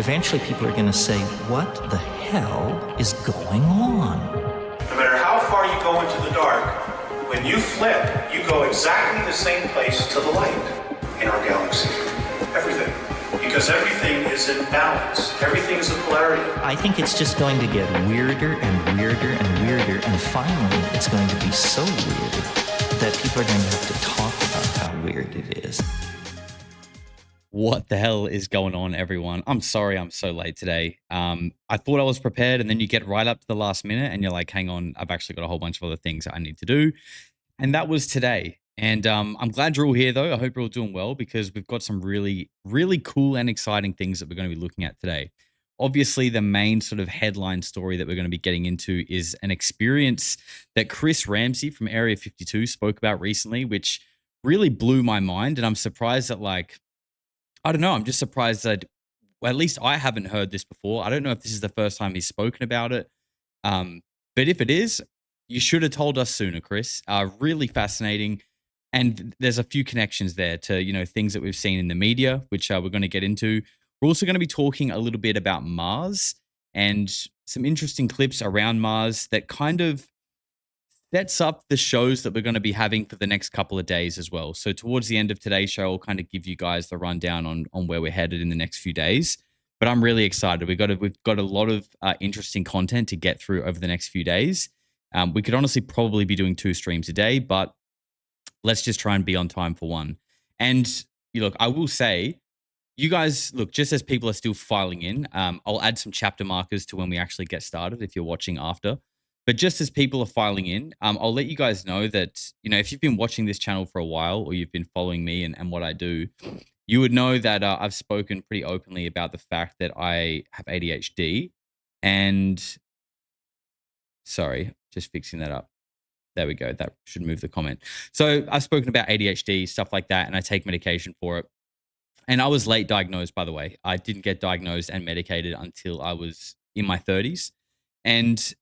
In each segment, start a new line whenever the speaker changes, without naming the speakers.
eventually people are going to say, what the hell is going on?
No matter how far you go into the dark, when you flip, you go exactly the same place to the light in our galaxy. Everything. Because everything is in balance. Everything is a polarity.
I think it's just going to get weirder and weirder and weirder, and finally it's going to be so weird that people are going to have to talk about how weird it is.
What the hell is going on, everyone? I'm sorry I'm so late today. I thought I was prepared, and then you get right up to the last minute and you're like, hang on, I've actually got a whole bunch of other things I need to do. And that was today. And I'm glad you're all here, though. I hope you're all doing well, because we've got some really, really cool and exciting things that we're going to be looking at today. Obviously, the main sort of headline story that we're going to be getting into is an experience that Chris Ramsay from Area 52 spoke about recently, which really blew my mind. And I'm surprised that, like, I don't know, I'm just surprised that, well, at least I haven't heard this before. I don't know if this is the first time he's spoken about it. But if it is, you should have told us sooner, Chris. Really fascinating. And there's a few connections there to, you know, things that we've seen in the media, which we're going to get into. We're also going to be talking a little bit about Mars and some interesting clips around Mars that kind of sets up the shows that we're going to be having for the next couple of days as well. So towards the end of today's show, I'll kind of give you guys the rundown on where we're headed in the next few days. But I'm really excited. We've got a lot of interesting content to get through over the next few days. We could honestly probably be doing 2 streams a day, but let's just try and be on time for one. And you look, I will say, you guys, look, just as people are still filing in, I'll add some chapter markers to when we actually get started if you're watching after. But just as people are filing in, I'll let you guys know that, you know, if you've been watching this channel for a while, or you've been following me and what I do, you would know that I've spoken pretty openly about the fact that I have ADHD. And sorry, just fixing that up. There we go. That should move the comment. So I've spoken about ADHD, stuff like that, and I take medication for it. And I was late diagnosed, by the way. I didn't get diagnosed and medicated until I was in my 30s. And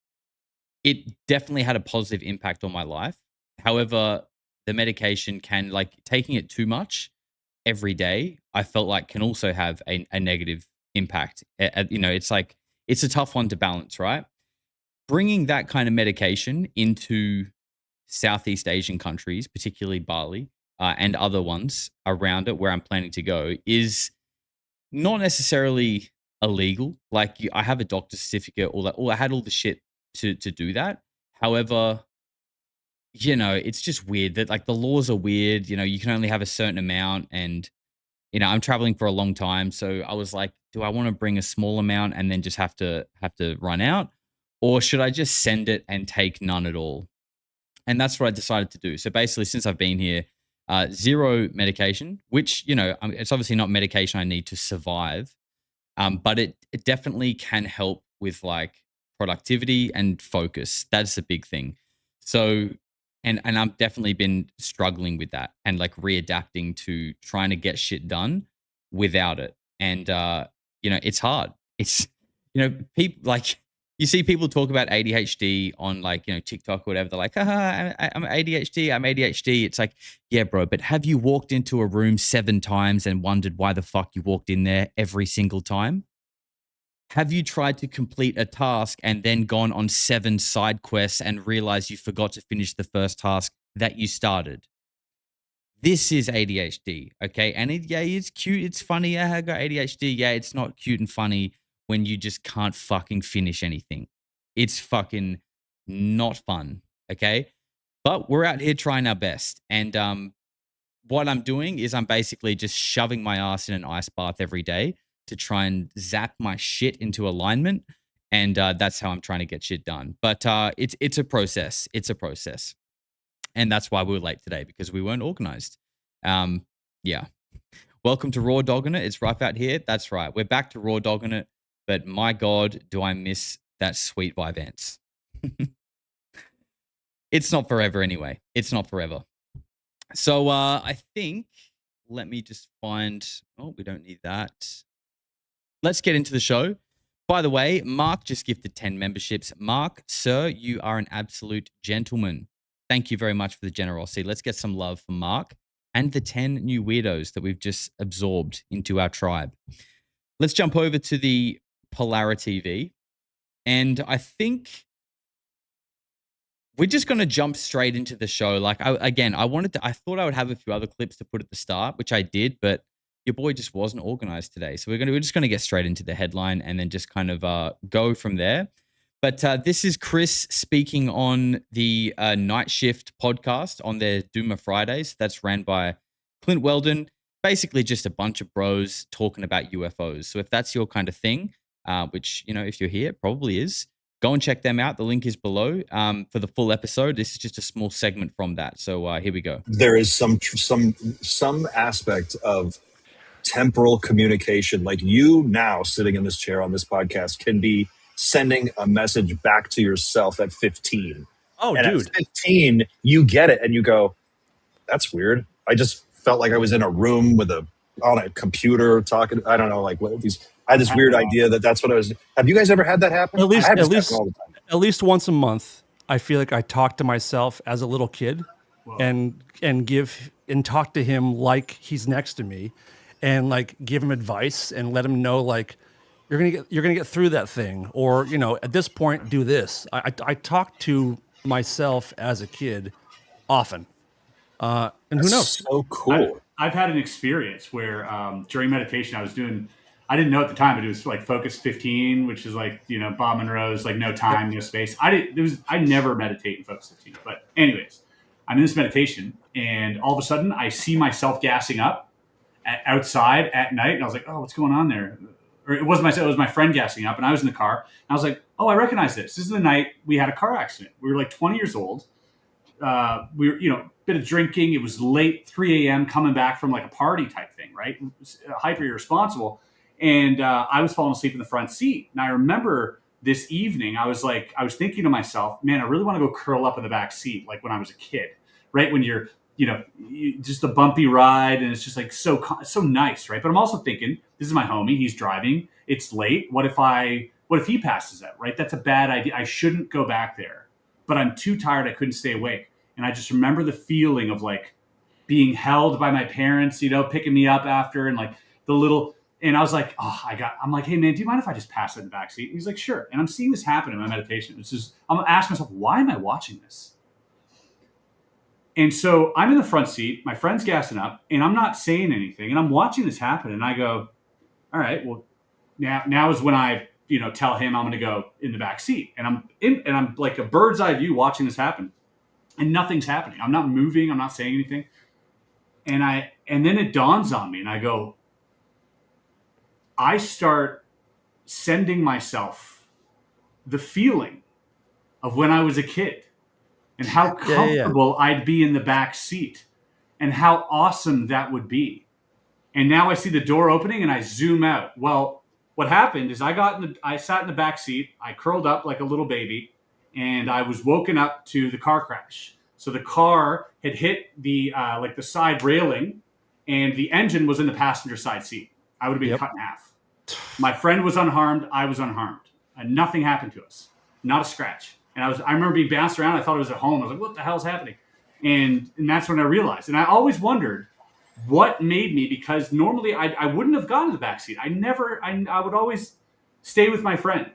it definitely had a positive impact on my life. However, the medication can, like, taking it too much every day, I felt like can also have a negative impact. You know, it's like, it's a tough one to balance, right? Bringing that kind of medication into Southeast Asian countries, particularly Bali and other ones around it where I'm planning to go, is not necessarily illegal. Like, I have a doctor's certificate, all that, I had all the shit to do that. However, you know, it's just weird that, like, the laws are weird. You know, you can only have a certain amount, and, you know, I'm traveling for a long time. So I was like, do I want to bring a small amount and then just have to run out? Or should I just send it and take none at all? And that's what I decided to do. So basically, since I've been here, 0 medication, which, you know, it's obviously not medication I need to survive, but it definitely can help with, like, productivity and focus. That's a big thing. So, and I've definitely been struggling with that and, like, readapting to trying to get shit done without it. And, you know, it's hard. It's, you know, people, like, you see people talk about ADHD on, like, you know, TikTok or whatever. They're like, I'm ADHD. I'm ADHD. It's like, yeah, bro, but have you walked into a room 7 times and wondered why the fuck you walked in there every single time? Have you tried to complete a task and then gone on 7 side quests and realized you forgot to finish the first task that you started? This is ADHD, okay? And it's cute. It's funny. Yeah, I got ADHD. Yeah, it's not cute and funny when you just can't fucking finish anything. It's fucking not fun, okay? But we're out here trying our best. And what I'm doing is I'm basically just shoving my ass in an ice bath every day to try and zap my shit into alignment. And that's how I'm trying to get shit done. But it's a process. It's a process. And that's why we were late today, because we weren't organized. Yeah. Welcome to Raw Dogging It. It's rough out here. That's right. We're back to Raw Dogging It. But my God, do I miss that sweet Vyvanse. It's not forever anyway. It's not forever. So I think, let me just find, oh, we don't need that. Let's get into the show. By the way, Mark just gifted 10 memberships. Mark, sir, you are an absolute gentleman. Thank you very much for the generosity. Let's get some love for Mark and the 10 new weirdos that we've just absorbed into our tribe. let's jump over to the Polarity TV. And I think we're just going to jump straight into the show. Like, I thought I would have a few other clips to put at the start, which I did, but your boy just wasn't organized today. So we're just going to get straight into the headline and then just kind of go from there. But this is Chris speaking on the Nightshift podcast on their Doomer Fridays. That's ran by Clint Weldon. Basically just a bunch of bros talking about UFOs. So if that's your kind of thing, which, if you're here, it probably is, go and check them out. The link is below for the full episode. This is just a small segment from that. So here we go.
There is some aspect of temporal communication. Like you now sitting in this chair on this podcast can be sending a message back to yourself at 15.
Oh,
and
dude.
At 15, you get it and you go, that's weird. I just felt like I was in a room on a computer talking. I don't know, like I had this weird idea that's what I was. Have you guys ever had that happen?
At least
all the time.
At least once a month, I feel like I talk to myself as a little kid. Whoa. and talk to him like he's next to me, and like give him advice and let him know like you're gonna get through that thing, or at this point do this. I talk to myself as a kid often, and who knows?
So cool.
I've had an experience where during meditation I didn't know at the time, but it was like Focus 15, which is like, Bob Monroe's like no time, no space. I never meditate in Focus 15. But anyways, I'm in this meditation and all of a sudden I see myself gassing up outside at night. And I was like, oh, what's going on there? Or it wasn't myself, it was my friend gassing up, and I was in the car. And I was like, oh, I recognize this. This is the night we had a car accident. We were like 20 years old. We were, bit of drinking. It was late, 3 a.m. coming back from like a party type thing, right? Hyper irresponsible. And I was falling asleep in the front seat. And I remember this evening, I was thinking to myself, man, I really want to go curl up in the back seat, like when I was a kid, right? When you're, just a bumpy ride, and it's just like so nice, right? But I'm also thinking, this is my homie. He's driving. It's late. What if he passes out, right? That's a bad idea. I shouldn't go back there. But I'm too tired. I couldn't stay awake. And I just remember the feeling of like being held by my parents, picking me up after, and like and I was like, I'm like, hey man, do you mind if I just pass it in the backseat? He's like, sure. And I'm seeing this happen in my meditation. I'm asking myself, why am I watching this? And so I'm in the front seat, my friend's gassing up, and I'm not saying anything. And I'm watching this happen. And I go, all right, well, now is when I, tell him I'm going to go in the back seat. And I'm like a bird's eye view watching this happen. And nothing's happening. I'm not moving. I'm not saying anything. And then it dawns on me, and I go, I start sending myself the feeling of when I was a kid and how comfortable I'd be in the back seat and how awesome that would be. And now I see the door opening and I zoom out. Well, what happened is I sat in the back seat, I curled up like a little baby, and I was woken up to the car crash. So the car had hit the the side railing, and the engine was in the passenger side seat. I would have been cut in half. My friend was unharmed. I was unharmed. And nothing happened to us. Not a scratch. And I remember being bounced around. I thought it was at home. I was like, what the hell's happening? And that's when I realized. And I always wondered what made me, because normally I wouldn't have gone to the backseat. I would always stay with my friend,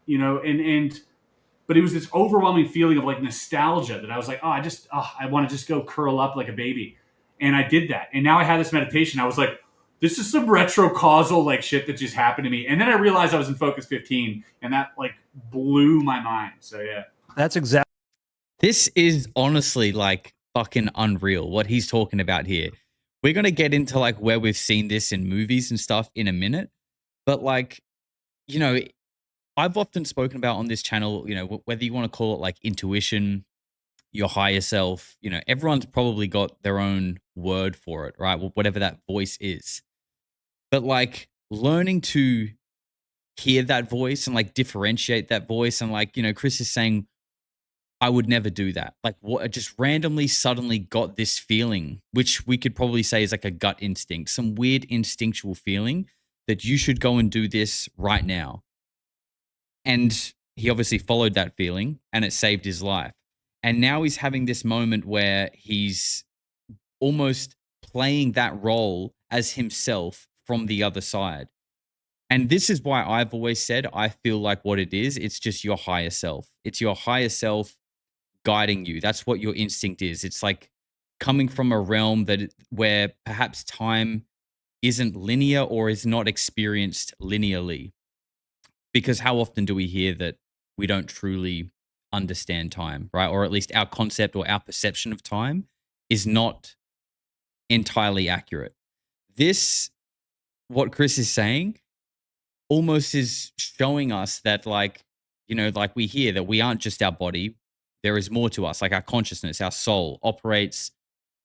but it was this overwhelming feeling of like nostalgia that I was like, I want to just go curl up like a baby. And I did that. And now I had this meditation. I was like, this is some retrocausal like shit that just happened to me. And then I realized I was in Focus 15, and that like blew my mind. So yeah.
That's exactly.
This is honestly like fucking unreal what he's talking about here. We're going to get into like where we've seen this in movies and stuff in a minute. But like, I've often spoken about on this channel, whether you want to call it like intuition, your higher self, everyone's probably got their own word for it, right? Whatever that voice is. But like learning to hear that voice and like differentiate that voice, and like, Chris is saying, I would never do that. Like what, I just randomly suddenly got this feeling, which we could probably say is like a gut instinct, some weird instinctual feeling that you should go and do this right now. And he obviously followed that feeling, and it saved his life. And now he's having this moment where he's almost playing that role as himself from the other side. And this is why I've always said I feel like what it is, it's just your higher self. It's your higher self guiding you. That's what your instinct is. It's like coming from a realm where perhaps time isn't linear or is not experienced linearly. Because how often do we hear that we don't truly understand time, right? Or at least our concept or our perception of time is not entirely accurate. This, what Chris is saying, almost is showing us that, like, you know, like we hear that we aren't just our body. There is more to us. Like our consciousness, our soul operates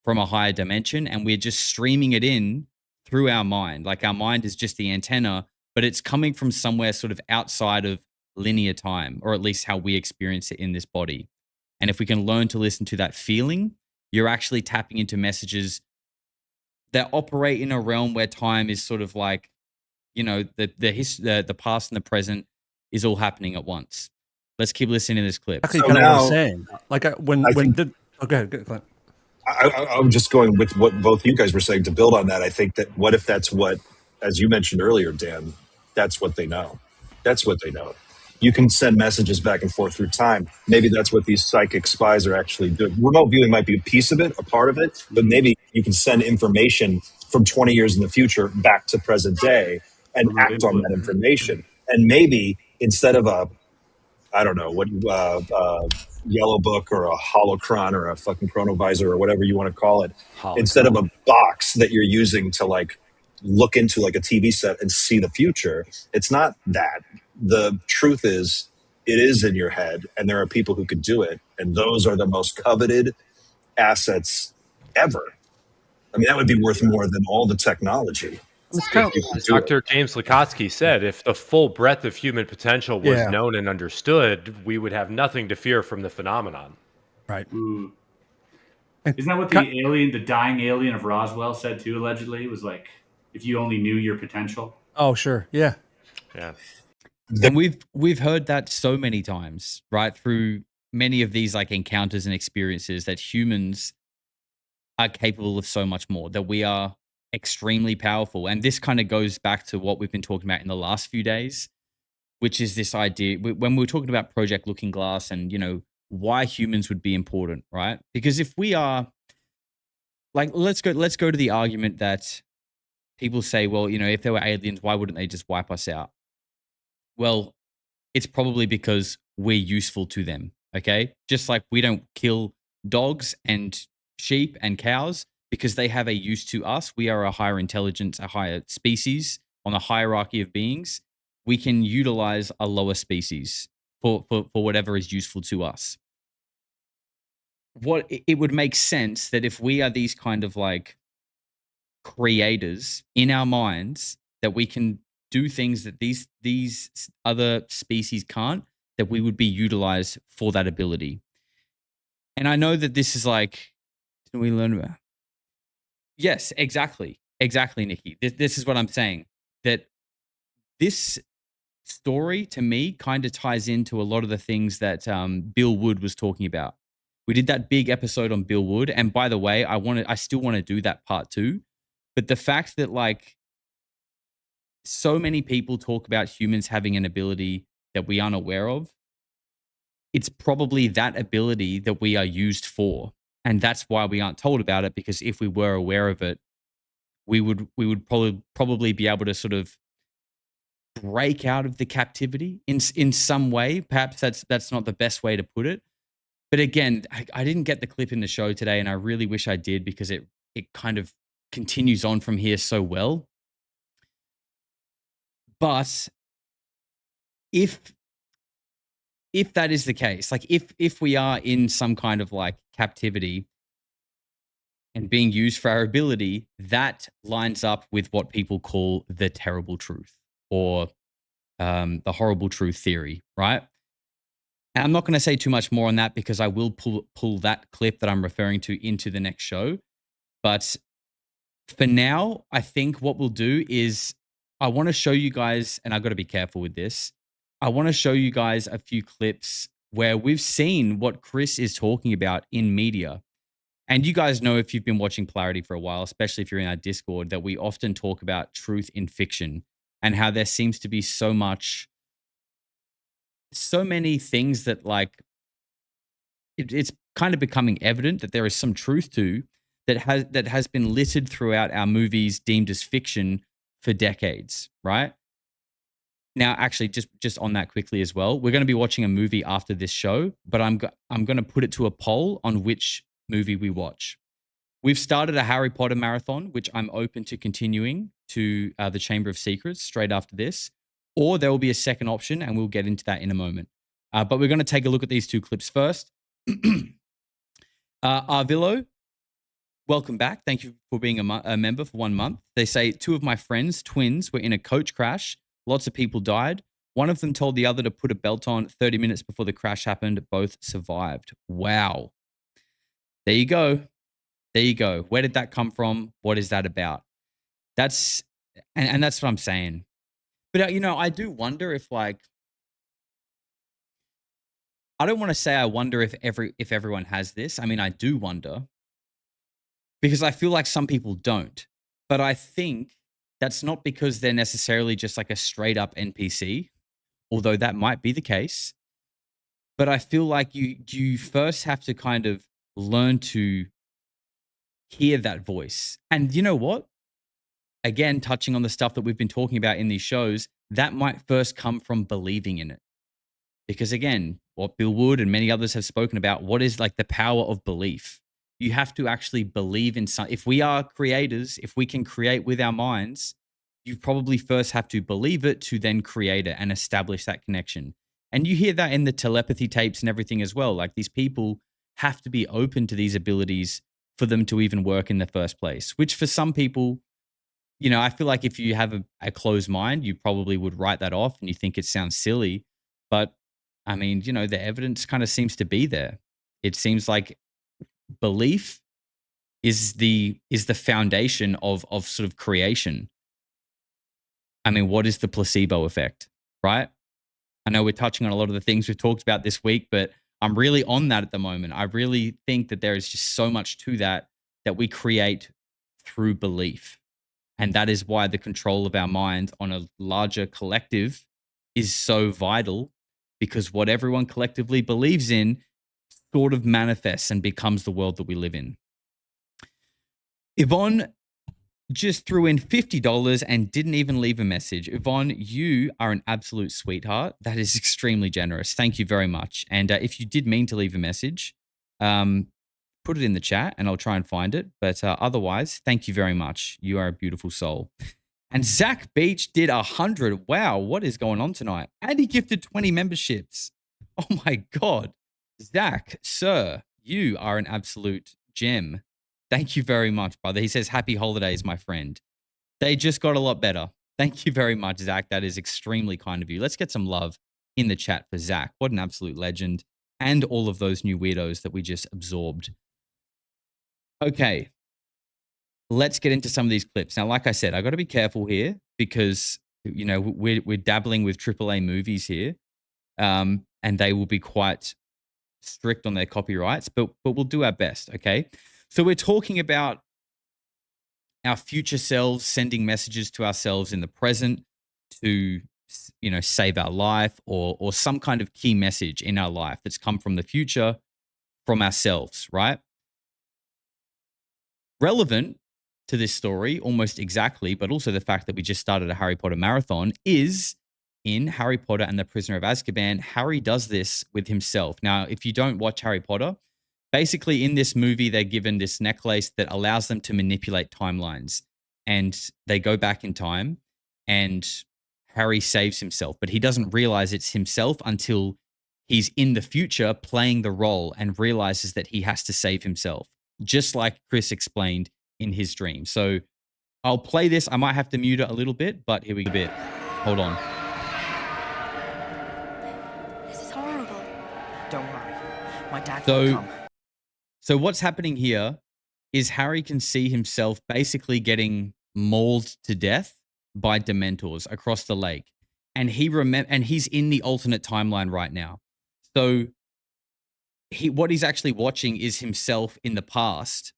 from a higher dimension, and we're just streaming it in through our mind. Like our mind is just the antenna, but it's coming from somewhere sort of outside of linear time, or at least how we experience it in this body. And if we can learn to listen to that feeling, you're actually tapping into messages that operate in a realm where time is sort of like, you know, the past and the present is all happening at once. Let's keep listening to this clip.
Exactly,
So
kind of what
now-
I'm saying. Like okay,
I'm just going with what both you guys were saying to build on that. I think that what if that's what, as you mentioned earlier, Dan, that's what they know. That's what they know. You can send messages back and forth through time. Maybe that's what these psychic spies are actually doing. Remote viewing might be a piece of it, a part of it, but maybe you can send information from 20 years in the future back to present day and
Remote
act on
input.
that information. And maybe instead of a, I don't know, what yellow book or a holocron or a fucking chronovisor or whatever you want to call it, instead of a box that you're using to like look into like a TV set and see the future, it's not that. The truth is, it is in your head, and there are people who could do it, and those are the most coveted assets ever. I mean, that would be worth more than all the technology.
it's kind of,
As Dr. James Lukotsky said, if the full breadth of human potential was
Yeah.
known and understood, we would have nothing to fear from the phenomenon.
right.
Ooh.
And
Isn't that what the dying alien of Roswell said too? Allegedly, it was like, if you only knew your potential.
Oh, sure. Yeah.
Yeah.
And we've heard that so many times, right? Through many of these like encounters and experiences, that humans are capable of so much more, that we are extremely powerful. And this kind of goes back to what we've been talking about in the last few days, which is this idea when we were talking about Project Looking Glass and, you know, why humans would be important, right? Because if we are like, let's go to the argument that people say, well, you know, if there were aliens, why wouldn't they just wipe us out? Well, it's probably because we're useful to them, okay? Just like we don't kill dogs and sheep and cows because they have a use to us. We are a higher intelligence, a higher species on the hierarchy of beings. We can utilize a lower species for whatever is useful to us. It would make sense that if we are these kind of like creators in our minds, that we can do things that these other species can't, that we would be utilized for that ability. And I know that this is like, did we learn about? Yes, exactly, Nikki. This is what I'm saying. That this story to me kind of ties into a lot of the things that Bill Wood was talking about. We did that big episode on Bill Wood, and by the way, I still want to do that part 2. But the fact that like so many people talk about humans having an ability that we aren't aware of, it's probably that ability that we are used for. And that's why we aren't told about it, because if we were aware of it, we would probably be able to sort of break out of the captivity in some way. Perhaps that's not the best way to put it. But again, I didn't get the clip in the show today, and I really wish I did, because it kind of continues on from here so well. But if that is the case, like if we are in some kind of like captivity and being used for our ability, that lines up with what people call the terrible truth, or the horrible truth theory, right? And I'm not going to say too much more on that, because I will pull that clip that I'm referring to into the next show. But for now, I think what we'll do is I want to show you guys, and I've got to be careful with this, I want to show you guys a few clips where we've seen what Chris is talking about in media. And you guys know, if you've been watching Polarity for a while, especially if you're in our Discord, that we often talk about truth in fiction. and how there seems to be so many things that like it's kind of becoming evident that there is some truth to that has been littered throughout our movies deemed as fiction for decades, right? Now, actually, just on that quickly as well, we're going to be watching a movie after this show, but I'm going to put it to a poll on which movie we watch. We've started a Harry Potter marathon, which I'm open to continuing to the Chamber of Secrets straight after this, or there will be a second option, and we'll get into that in a moment. But we're going to take a look at these two clips first. Arvillo, welcome back. Thank you for being a member for 1 month. They say, 2 of my friends, twins, were in a coach crash. Lots of people died. One of them told the other to put a belt on. 30 minutes before the crash happened, both survived. Wow. There you go. There you go. Where did that come from? What is that about? That's and that's what I'm saying. But you know, I do wonder if like I don't want to say I wonder if everyone has this. I mean, I do wonder because I feel like some people don't. But I think that's not because they're necessarily just like a straight up NPC, although that might be the case. But I feel like you first have to kind of learn to hear that voice. And you know what? Again, touching on the stuff that we've been talking about in these shows, that might first come from believing in it. Because again, what Bill Wood and many others have spoken about, what is like the power of belief? You have to actually believe in some. If we are creators, if we can create with our minds, you probably first have to believe it to then create it and establish that connection. And you hear that in the telepathy tapes and everything as well. Like these people have to be open to these abilities for them to even work in the first place, which for some people, you know, I feel like if you have a closed mind, you probably would write that off and you think it sounds silly. But I mean, you know, the evidence kind of seems to be there. It seems like belief is the foundation of sort of creation. I mean, what is the placebo effect, right? I know we're touching on a lot of the things we've talked about this week, but I'm really on that at the moment. I really think that there is just so much to that we create through belief. And that is why the control of our mind on a larger collective is so vital, because what everyone collectively believes in sort of manifests and becomes the world that we live in. Yvonne just threw in $50 and didn't even leave a message. Yvonne, you are an absolute sweetheart. That is extremely generous. Thank you very much. And if you did mean to leave a message, put it in the chat and I'll try and find it. But otherwise, thank you very much. You are a beautiful soul. And Zach Beach did 100. Wow, what is going on tonight? And he gifted 20 memberships. Oh my God. Zach, sir, you are an absolute gem. Thank you very much, brother. He says, happy holidays, my friend. They just got a lot better. Thank you very much, Zach. That is extremely kind of you. Let's get some love in the chat for Zach. What an absolute legend. And all of those new weirdos that we just absorbed. Okay. Let's get into some of these clips. Now, like I said, I got to be careful here because, you know, we're dabbling with AAA movies here. And they will be quite strict on their copyrights, but we'll do our best, okay? So we're talking about our future selves sending messages to ourselves in the present to, you know, save our life or some kind of key message in our life that's come from the future, from ourselves, right? Relevant to this story almost exactly, but also the fact that we just started a Harry Potter marathon is in Harry Potter and the Prisoner of Azkaban. Harry does this with himself. Now, if you don't watch Harry Potter, basically in this movie, they're given this necklace that allows them to manipulate timelines, and they go back in time and Harry saves himself, but he doesn't realize it's himself until he's in the future playing the role and realizes that he has to save himself, just like Chris explained in his dream. So I'll play this. I might have to mute it a little bit, but here we go. Hold on.
This is horrible. Don't worry. My dad
So-
will come.
So what's happening here is Harry can see himself basically getting mauled to death by Dementors across the lake. And he's in the alternate timeline right now. So what he's actually watching is himself in the past,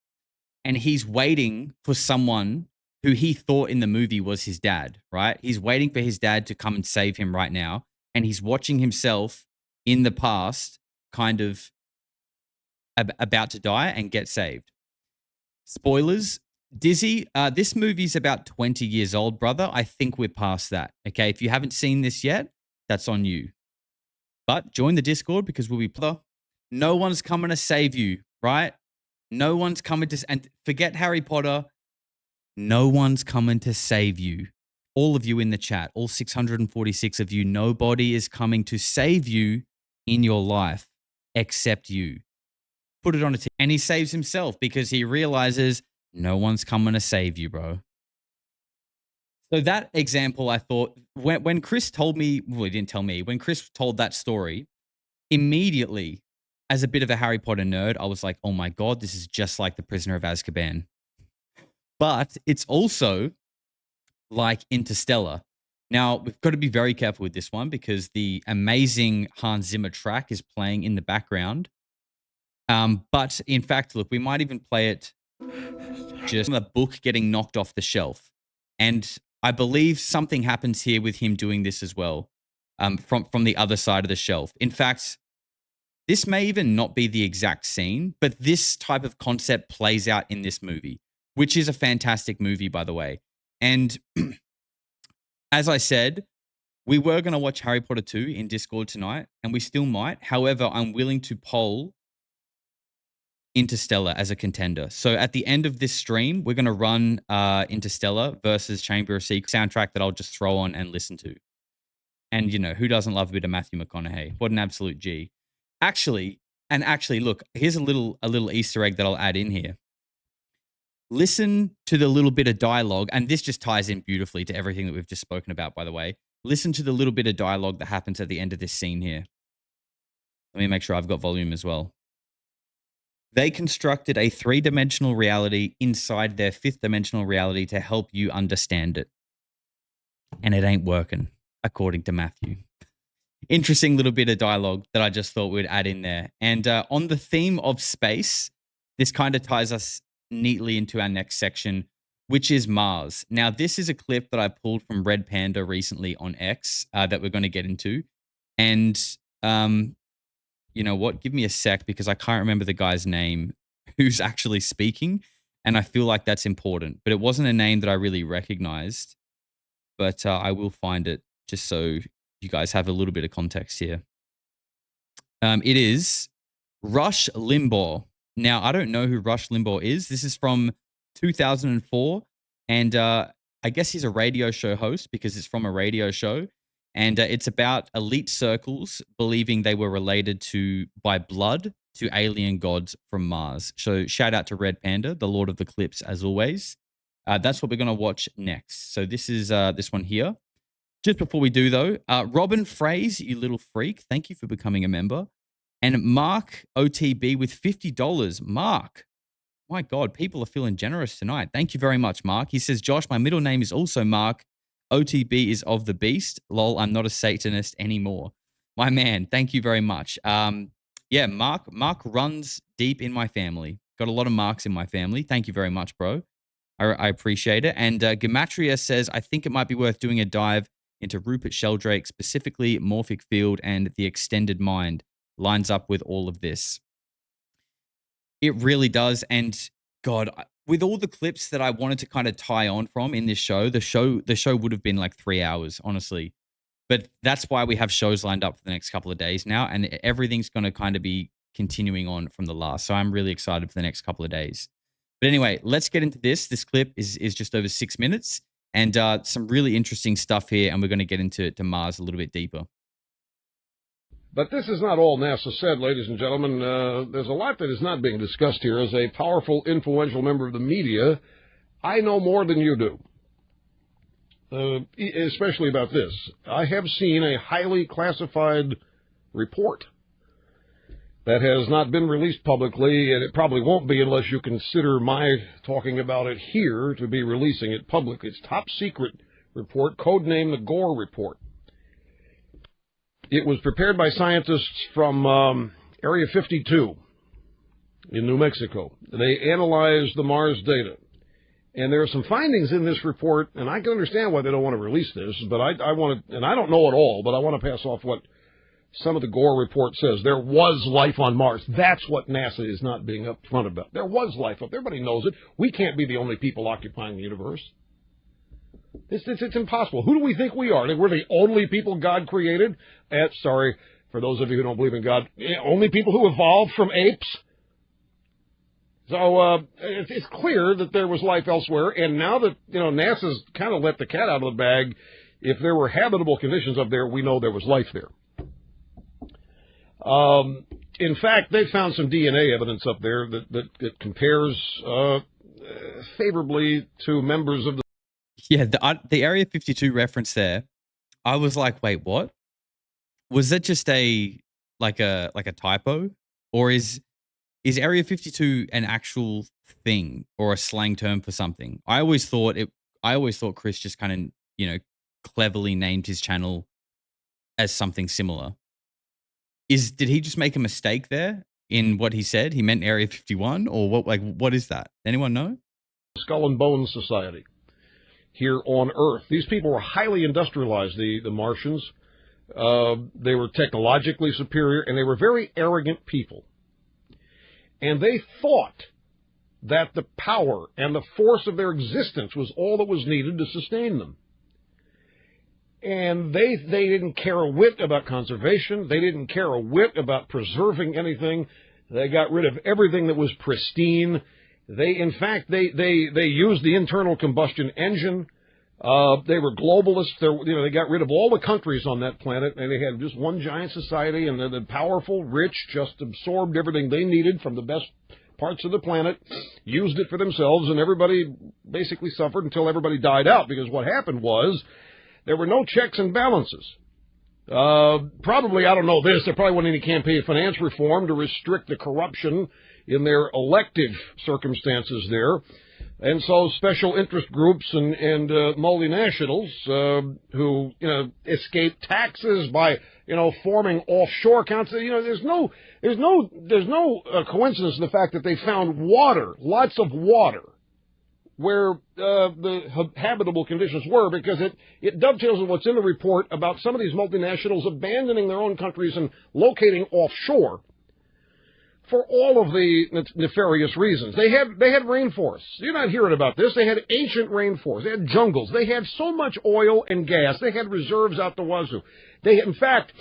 and he's waiting for someone who he thought in the movie was his dad, right? He's waiting for his dad to come and save him right now. And he's watching himself in the past kind of about to die and get saved. Spoilers. Dizzy, this movie's about 20 years old, brother. I think we're past that. Okay, if you haven't seen this yet, that's on you. But join the Discord because we'll be... No one's coming to save you, right? No one's coming to... And forget Harry Potter. No one's coming to save you. All of you in the chat, all 646 of you, nobody is coming to save you in your life except you. Put it on a team. And he saves himself because he realizes no one's coming to save you, bro. So that example, I thought, when Chris told me, well, he didn't tell me, when Chris told that story, immediately, as a bit of a Harry Potter nerd, I was like, oh my God, this is just like The Prisoner of Azkaban. But it's also like Interstellar. Now, we've got to be very careful with this one because the amazing Hans Zimmer track is playing in the background. But in fact, look, we might even play it just a book getting knocked off the shelf. And I believe something happens here with him doing this as well, from the other side of the shelf. In fact, this may even not be the exact scene, but this type of concept plays out in this movie, which is a fantastic movie, by the way. And as I said, we were going to watch Harry Potter 2 in Discord tonight, and we still might. However, I'm willing to poll Interstellar as a contender. So at the end of this stream, we're going to run Interstellar versus Chamber of Secrets soundtrack that I'll just throw on and listen to. And, you know, who doesn't love a bit of Matthew McConaughey? What an absolute G. Actually, look, here's a little Easter egg that I'll add in here. Listen to the little bit of dialogue, and this just ties in beautifully to everything that we've just spoken about, by the way. Listen to the little bit of dialogue that happens at the end of this scene here. Let me make sure I've got volume as well. They constructed a 3-dimensional reality inside their 5th-dimensional reality to help you understand it. And it ain't working, according to Matthew. Interesting little bit of dialogue that I just thought we'd add in there. And on the theme of space, this kind of ties us neatly into our next section, which is Mars. Now, this is a clip that I pulled from Red Panda recently on X that we're going to get into. And you know what? Give me a sec because I can't remember the guy's name who's actually speaking. And I feel like that's important. But it wasn't a name that I really recognized. But I will find it just so you guys have a little bit of context here. It is Rush Limbaugh. Now, I don't know who Rush Limbaugh is. This is from 2004. And I guess he's a radio show host because it's from a radio show. And it's about elite circles believing they were related by blood to alien gods from Mars. So shout out to Red Panda, the Lord of the Clips, as always. That's what we're going to watch next. So this is this one here. Just before we do, though, Robin Fraze, you little freak, thank you for becoming a member. And Mark OTB with $50. Mark, my God, people are feeling generous tonight. Thank you very much, Mark. He says, Josh, my middle name is also Mark. OTB is of the beast. Lol, I'm not a Satanist anymore. My man, thank you very much. Yeah, Mark runs deep in my family. Got a lot of Marks in my family. Thank you very much, bro. I appreciate it. And Gematria says, I think it might be worth doing a dive into Rupert Sheldrake, specifically Morphic Field and the Extended Mind. Lines up with all of this. It really does. And God, with all the clips that I wanted to kind of tie on from in this show, the show would have been like 3 hours, honestly. But that's why we have shows lined up for the next couple of days now. And everything's going to kind of be continuing on from the last. So I'm really excited for the next couple of days. But anyway, let's get into this. This clip is just over 6 minutes and some really interesting stuff here. And we're going to get into Mars a little bit deeper.
But this is not all NASA said, ladies and gentlemen. There's a lot that is not being discussed here. As a powerful, influential member of the media, I know more than you do, especially about this. I have seen a highly classified report that has not been released publicly, and it probably won't be unless you consider my talking about it here to be releasing it publicly. It's top secret report, codenamed the Gore report. It was prepared by scientists from Area 52 in New Mexico. They analyzed the Mars data, And there are some findings in this report, and I can understand why they don't want to release this, but I want to, and I don't know it all, but I want to pass off what some of the Gore report says. There was life on Mars. That's what NASA is not being upfront about. There was life up there. Everybody knows it. We can't be the only people occupying the universe. It's impossible. Who do we think we are? We're the only people God created? Sorry, for those of you who don't believe in God, only people who evolved from apes? So it's clear that there was life elsewhere, and now that NASA's kind of let the cat out of the bag, if there were habitable conditions up there, we know there was life there. In fact, they found some DNA evidence up there that compares favorably to members of the...
Yeah, the Area 52 reference there, I was like, wait, what? Was that just a typo? Or is Area 52 an actual thing or a slang term for something? I always thought Chris just kind of, cleverly named his channel as something similar. Did he just make a mistake there in what he said? He meant Area 51, or what? Like, what is that? Anyone know?
Skull and Bones Society here on Earth. These people were highly industrialized, the Martians. They were technologically superior, and they were very arrogant people. And they thought that the power and the force of their existence was all that was needed to sustain them. And they didn't care a whit about conservation. They didn't care a whit about preserving anything. They got rid of everything that was pristine. They used the internal combustion engine. They were globalists. They got rid of all the countries on that planet, and they had just one giant society, and the powerful, rich, just absorbed everything they needed from the best parts of the planet, used it for themselves, and everybody basically suffered until everybody died out, because what happened was there were no checks and balances. Probably, I don't know this, there probably wasn't any campaign finance reform to restrict the corruption in their elective circumstances there. And so special interest groups and multinationals who escape taxes by forming offshore accounts. There's no coincidence in the fact that they found water, lots of water, where the habitable conditions were, because it dovetails with what's in the report about some of these multinationals abandoning their own countries and locating offshore for all of the nefarious reasons. They had rainforests. You're not hearing about this. They had ancient rainforests. They had jungles. They had so much oil and gas. They had reserves out the wazoo. In fact,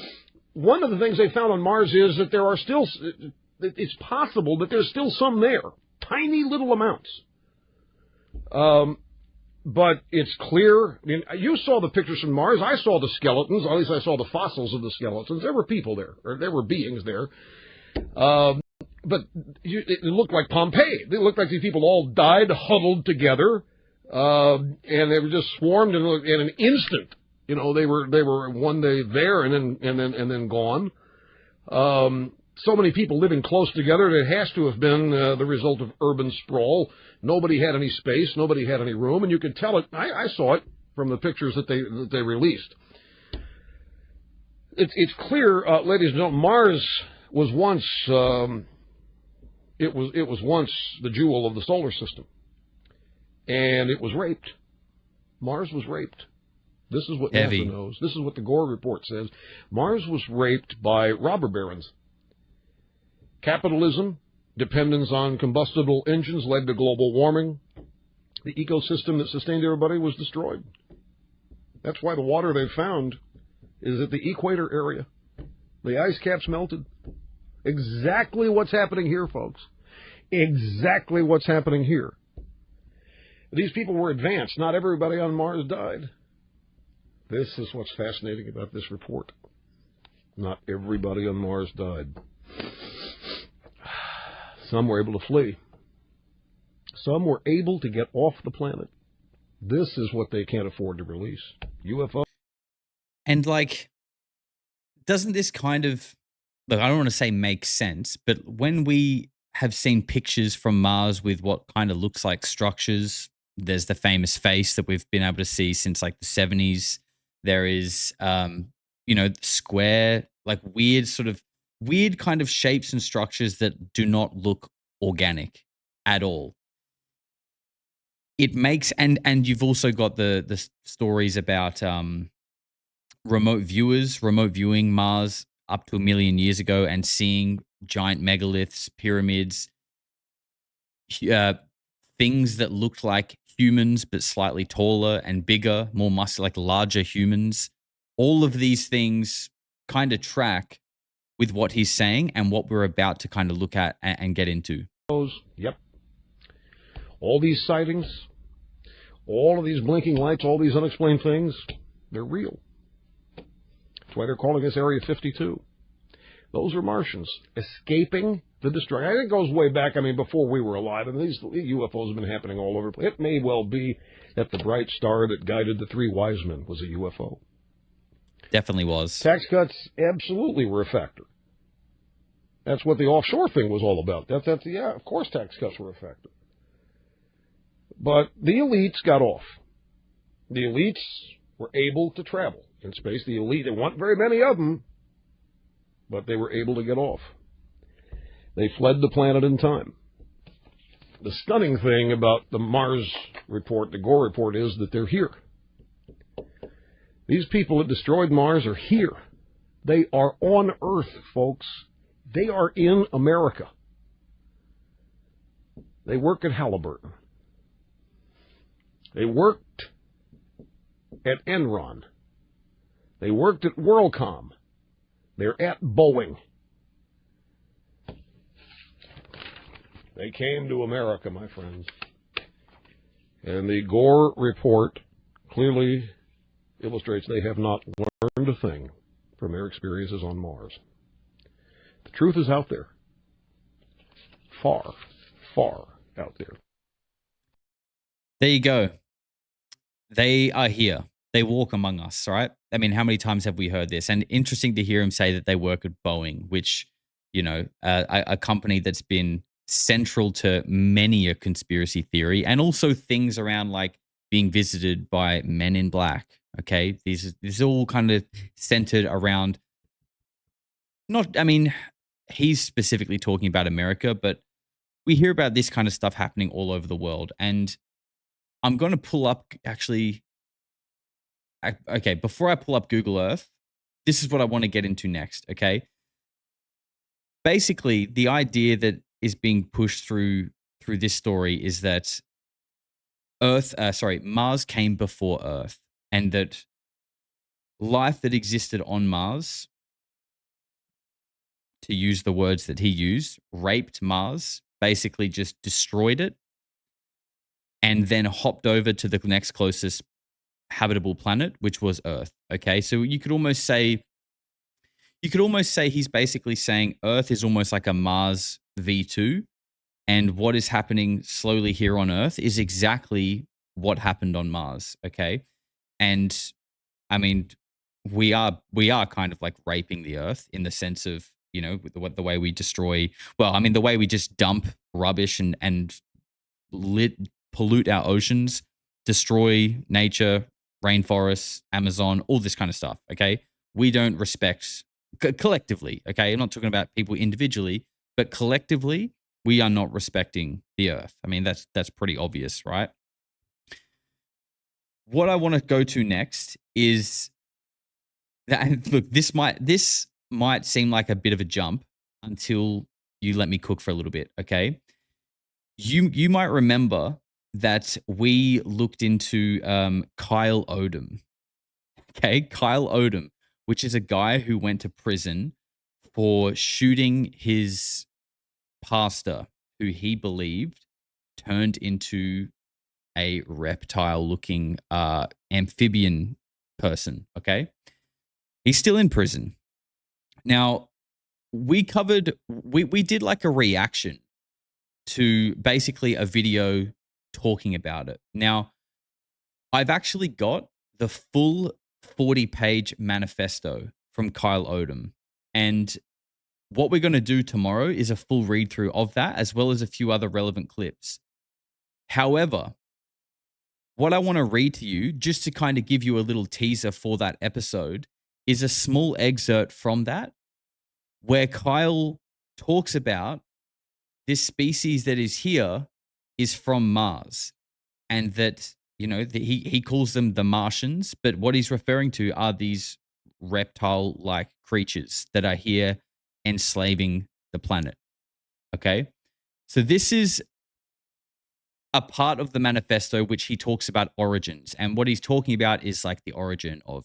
one of the things they found on Mars is that there are still, it's possible that there's still some there, tiny little amounts. But it's clear. I mean, you saw the pictures from Mars. I saw the skeletons. At least I saw the fossils of the skeletons. There were people there, or there were beings there. But it looked like Pompeii. It looked like these people all died huddled together, and they were just swarmed in an instant. They were one day there and then gone. So many people living close together, it has to have been the result of urban sprawl. Nobody had any space. Nobody had any room, and you could tell it. I saw it from the pictures that they released. It's clear, ladies and gentlemen, Mars was once it was once the jewel of the solar system, and it was raped. Mars was raped. This is what NASA knows. This is what the Gore report says. Mars was raped by robber barons. Capitalism, dependence on combustible engines led to global warming. The ecosystem that sustained everybody was destroyed. That's why the water they found is at the equator area. The ice caps melted. Exactly what's happening here, folks. Exactly what's happening here. These people were advanced. Not everybody on Mars died. This is what's fascinating about this report. Not everybody on Mars died. Some were able to flee. Some were able to get off the planet. This is what they can't afford to release. UFO.
And doesn't this kind of, look, I don't want to say make sense, but when we have seen pictures from Mars with what kind of looks like structures, there's the famous face that we've been able to see since the 70s. There is, square, weird kind of shapes and structures that do not look organic at all. it makes, and you've also got the stories about remote viewing Mars up to 1 million years ago and seeing giant megaliths, pyramids, things that looked like humans but slightly taller and bigger, more muscular, like larger humans. All of these things kind of track with what he's saying and what we're about to kind of look at and get into.
Yep. All these sightings, all of these blinking lights, all these unexplained things, they're real. That's why they're calling this Area 52. Those are Martians escaping the destruction. I think it goes way back, before we were alive. These UFOs have been happening all over. It may well be that the bright star that guided the 3 wise men was a UFO.
Definitely was.
Tax cuts absolutely were a factor. That's what the offshore thing was all about. Yeah, of course tax cuts were a factor. But the elites got off. The elites were able to travel in space. The elite, there weren't very many of them, but they were able to get off. They fled the planet in time. The stunning thing about the Mars report, the Gore report, is that they're here. These people that destroyed Mars are here. They are on Earth, folks. They are in America. They work at Halliburton. They worked at Enron. They worked at WorldCom. They're at Boeing. They came to America, my friends. And the Gore report clearly illustrates they have not learned a thing from their experiences on Mars. The truth is out there. Far, far out there.
There you go. They are here. They walk among us, right? How many times have we heard this? And interesting to hear him say that they work at Boeing, which, a company that's been central to many a conspiracy theory, and also things around like being visited by men in black. Okay, these is all kind of centered around. He's specifically talking about America, but we hear about this kind of stuff happening all over the world. And I'm going to pull up actually. Okay, before I pull up Google Earth, this is what I want to get into next. Okay, basically, the idea that is being pushed through this story is that Mars came before Earth, and that life that existed on Mars, to use the words that he used, raped Mars, basically just destroyed it, and then hopped over to the next closest habitable planet, which was Earth. Okay, so you could almost say he's basically saying Earth is almost like a Mars V2, and what is happening slowly here on Earth is exactly what happened on Mars. Okay, and we are kind of like raping the Earth in the sense of, the way we destroy. Well, the way we just dump rubbish and pollute our oceans, destroy nature, rainforests, Amazon, all this kind of stuff. Okay, we don't respect collectively. Okay, I'm not talking about people individually, but collectively, we are not respecting the Earth. That's pretty obvious, right? What I want to go to next is that, look, this might seem like a bit of a jump until you let me cook for a little bit. Okay, you might remember that we looked into Kyle Odom. Okay, Kyle Odom, which is a guy who went to prison for shooting his pastor, who he believed turned into a reptile-looking amphibian person. Okay, he's still in prison. Now, we did like a reaction to basically a video talking about it. Now, I've actually got the full 40-page manifesto from Kyle Odom. And what we're going to do tomorrow is a full read-through of that, as well as a few other relevant clips. However, what I want to read to you, just to kind of give you a little teaser for that episode, is a small excerpt from that, where Kyle talks about this species that is here is from Mars. and that, he calls them the Martians, but what he's referring to are these reptile-like creatures that are here enslaving the planet. Okay? So this is a part of the manifesto which he talks about origins. And what he's talking about is like the origin of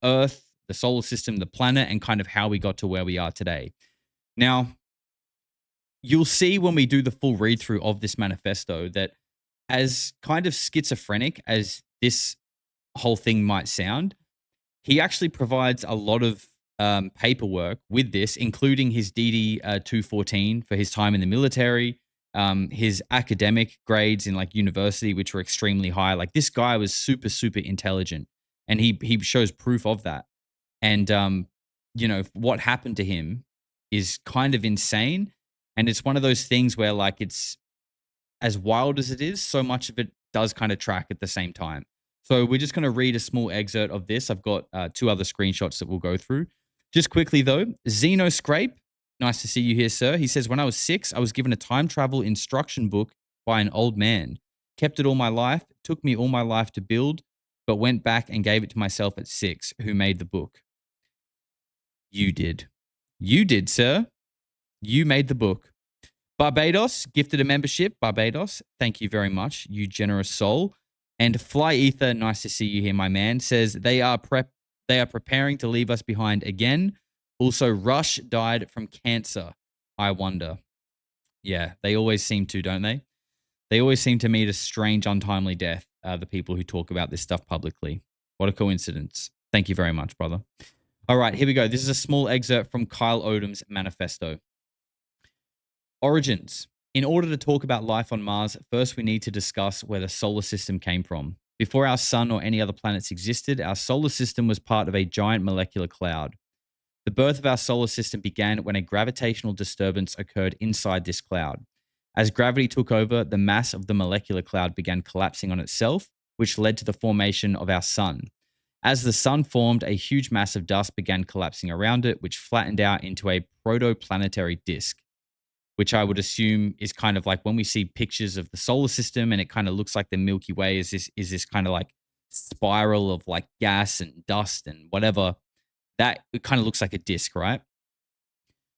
Earth, the solar system, the planet, and kind of how we got to where we are today. Now, you'll see when we do the full read through of this manifesto that as kind of schizophrenic as this whole thing might sound, he actually provides a lot of paperwork with this, including his DD 214 for his time in the military, his academic grades in like university, which were extremely high. Like this guy was super, super intelligent, and he shows proof of that. And what happened to him is kind of insane. And it's one of those things where like it's as wild as it is, so much of it does kind of track at the same time. So we're just going to read a small excerpt of this. I've got 2 other screenshots that we'll go through. Just quickly though, Xeno Scrape, nice to see you here, sir. He says, when I was 6, I was given a time travel instruction book by an old man. Kept it all my life. Took me all my life to build, but went back and gave it to myself at 6. Who made the book? You did. You did, sir. You made the book. Barbados gifted a membership. Barbados, thank you very much, you generous soul. And Fly Ether, nice to see you here, my man, says they are preparing to leave us behind again. Also, Rush died from cancer. I wonder. Yeah, they always seem to, don't they? They always seem to meet a strange, untimely death, the people who talk about this stuff publicly. What a coincidence. Thank you very much, brother. All right, here we go. This is a small excerpt from Kyle Odom's manifesto. Origins. In order to talk about life on Mars, first we need to discuss where the solar system came from. Before our sun or any other planets existed, our solar system was part of a giant molecular cloud. The birth of our solar system began when a gravitational disturbance occurred inside this cloud. As gravity took over, the mass of the molecular cloud began collapsing on itself, which led to the formation of our sun. As the sun formed, a huge mass of dust began collapsing around it, which flattened out into a protoplanetary disk, which I would assume is kind of like when we see pictures of the solar system and it kind of looks like the Milky Way is this kind of like spiral of like gas and dust and whatever. That it kind of looks like a disk, right?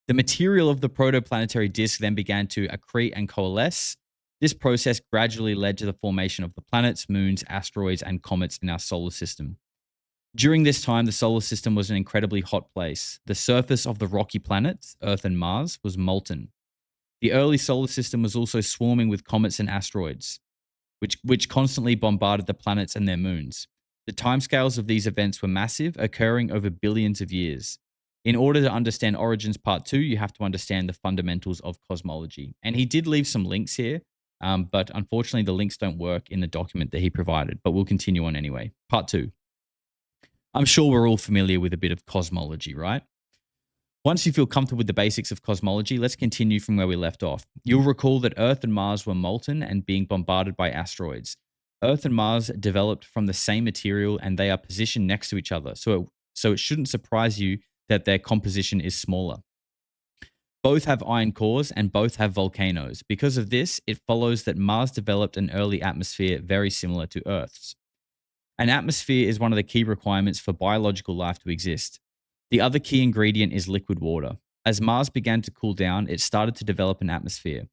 The material of the protoplanetary disk then began to accrete and coalesce. This process gradually led to the formation of the planets, moons, asteroids, and comets in our solar system. During this time, the solar system was an incredibly hot place. The surface of the rocky planets, Earth and Mars, was molten. The early solar system was also swarming with comets and asteroids, which constantly bombarded the planets and their moons. The timescales of these events were massive, occurring over billions of years. In order to understand Origins Part 2, you have to understand the fundamentals of cosmology. And he did leave some links here, but unfortunately the links don't work in the document that he provided, but we'll continue on anyway. Part 2. I'm sure we're all familiar with a bit of cosmology, right? Once you feel comfortable with the basics of cosmology, let's continue from where we left off. You'll recall that Earth and Mars were molten and being bombarded by asteroids. Earth and Mars developed from the same material and they are positioned next to each other, so it shouldn't surprise you that their composition is smaller. Both have iron cores and both have volcanoes. Because of this, it follows that Mars developed an early atmosphere very similar to Earth's. An atmosphere is one of the key requirements for biological life to exist. The other key ingredient is liquid water. As Mars began to cool down, it started to develop an atmosphere.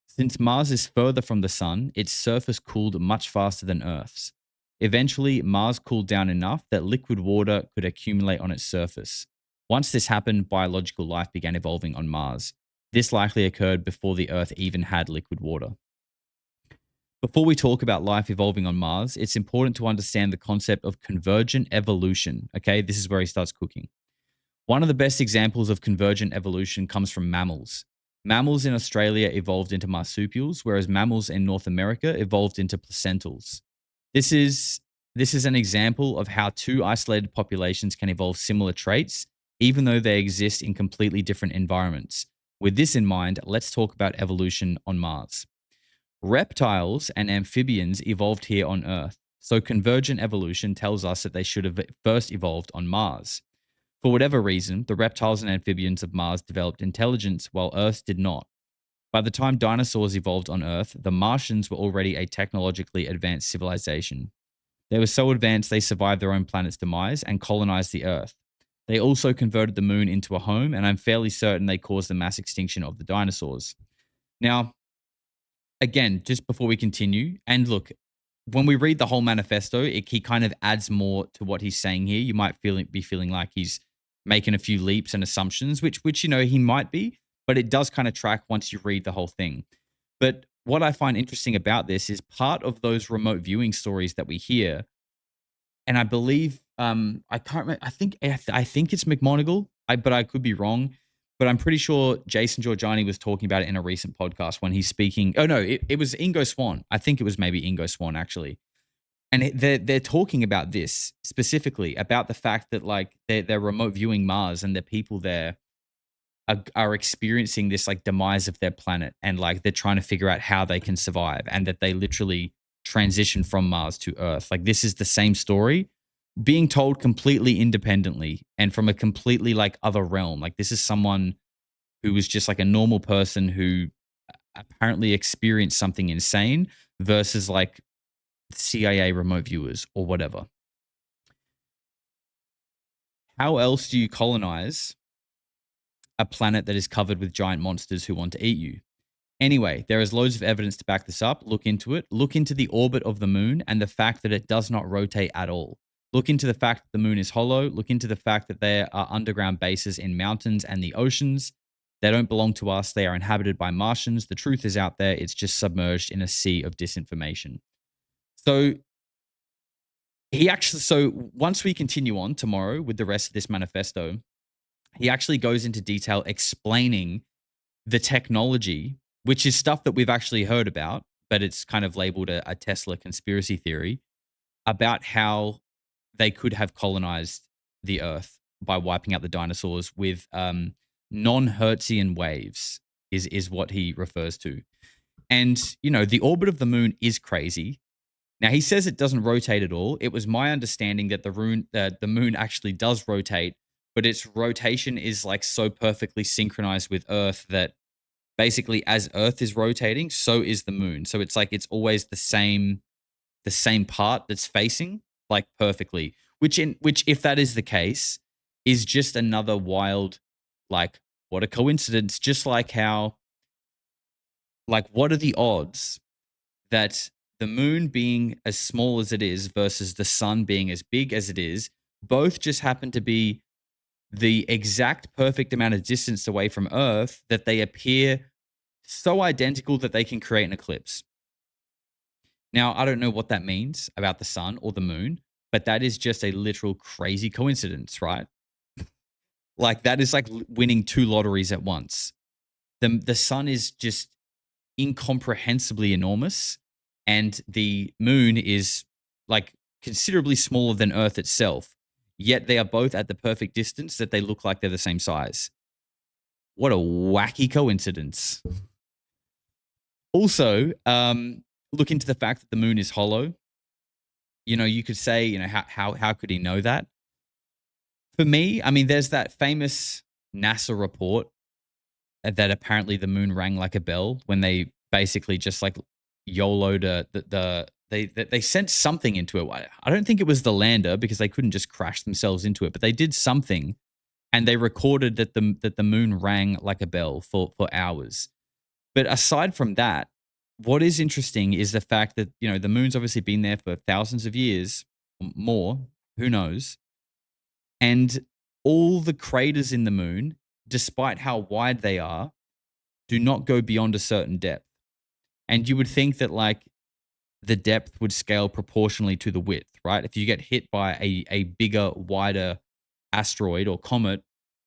Since Mars is further from the sun, its surface cooled much faster than Earth's. Eventually, Mars cooled down enough that liquid water could accumulate on its surface. Once this happened, biological life began evolving on Mars. This likely occurred before the Earth even had liquid water. Before we talk about life evolving on Mars, it's important to understand the concept of convergent evolution. Okay, this is where he starts cooking. One of the best examples of convergent evolution comes from mammals. Mammals in Australia evolved into marsupials, whereas mammals in North America evolved into placentals. This is an example of how two isolated populations can evolve similar traits, even though they exist in completely different environments. With this in mind, let's talk about evolution on Mars. Reptiles and amphibians evolved here on Earth, so convergent evolution tells us that they should have first evolved on Mars. For whatever reason, the reptiles and amphibians of Mars developed intelligence while Earth did not. By the time dinosaurs evolved on Earth, the Martians were already a technologically advanced civilization. They were so advanced they survived their own planet's demise and colonized the Earth. They also converted the moon into a home, and I'm fairly certain they caused the mass extinction of the dinosaurs. Now, again, just before we continue, and look, when we read the whole manifesto, he kind of adds more to what he's saying here. You might be feeling like he's making a few leaps and assumptions, which you know he might be, but it does kind of track once you read the whole thing. But what I find interesting about this is part of those remote viewing stories that we hear, and I believe I can't remember. I think it's McMonigal, but I could be wrong. But I'm pretty sure Jason Giorgiani was talking about it in a recent podcast when he's speaking. Oh no, it was Ingo Swann. I think it was maybe Ingo Swann actually, and they're talking about this specifically about the fact that like they're remote viewing Mars and the people there are experiencing this like demise of their planet, and like they're trying to figure out how they can survive, and that they literally transition from Mars to Earth. Like this is the same story being told completely independently and from a completely like other realm. Like this is someone who was just like a normal person who apparently experienced something insane versus like CIA remote viewers or whatever. How else do you colonize a planet that is covered with giant monsters who want to eat you? Anyway, there is loads of evidence to back this up. Look into it. Look into the orbit of the moon and the fact that it does not rotate at all. Look into the fact that the moon is hollow. Look into the fact that there are underground bases in mountains and the oceans. They don't belong to us. They are inhabited by Martians. The truth is out there. It's just submerged in a sea of disinformation. So once we continue on tomorrow with the rest of this manifesto, he actually goes into detail explaining the technology, which is stuff that we've actually heard about, but it's kind of labeled a Tesla conspiracy theory, about how they could have colonized the Earth by wiping out the dinosaurs with non-Hertzian waves is what he refers to. And, you know, the orbit of the moon is crazy. Now, he says it doesn't rotate at all. It was my understanding that the moon actually does rotate, but its rotation is like so perfectly synchronized with Earth that basically as Earth is rotating, so is the moon. So it's like it's always the same part that's facing like perfectly, which if that is the case is just another wild, like, what a coincidence. Just like how, like, what are the odds that the moon being as small as it is versus the sun being as big as it is, both just happen to be the exact perfect amount of distance away from Earth that they appear so identical that they can create an eclipse. Now, I don't know what that means about the sun or the moon, but that is just a literal crazy coincidence, right? Like that is like winning two lotteries at once. The sun is just incomprehensibly enormous, and the moon is like considerably smaller than Earth itself. Yet they are both at the perfect distance that they look like they're the same size. What a wacky coincidence. Also, look into the fact that the moon is hollow. You know, you could say, you know, how could he know that? For me, I mean, there's that famous NASA report that apparently the moon rang like a bell when they basically just like YOLO'd they sent something into it. I don't think it was the lander because they couldn't just crash themselves into it, but they did something, and they recorded that the moon rang like a bell for hours. But aside from that, what is interesting is the fact that, you know, the moon's obviously been there for thousands of years, more, who knows, and all the craters in the moon, despite how wide they are, do not go beyond a certain depth. And you would think that like the depth would scale proportionally to the width, right? If you get hit by a bigger, wider asteroid or comet,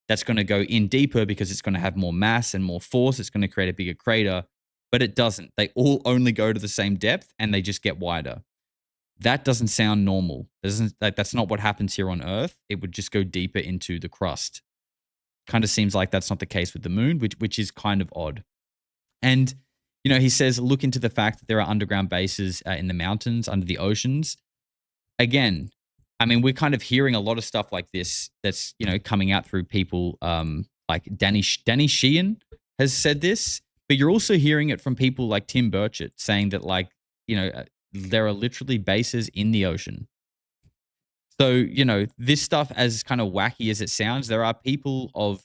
that's going to go in deeper because it's going to have more mass and more force. It's going to create a bigger crater, but it doesn't. They all only go to the same depth and they just get wider. That doesn't sound normal. That's not what happens here on Earth. It would just go deeper into the crust. Kind of seems like that's not the case with the moon, which is kind of odd. And, you know, he says, look into the fact that there are underground bases in the mountains, under the oceans. Again, I mean, we're kind of hearing a lot of stuff like this that's, you know, coming out through people like Danny Sheehan has said this. But you're also hearing it from people like Tim Burchett saying that, like, there are literally bases in the ocean. So, this stuff, as kind of wacky as it sounds, there are people of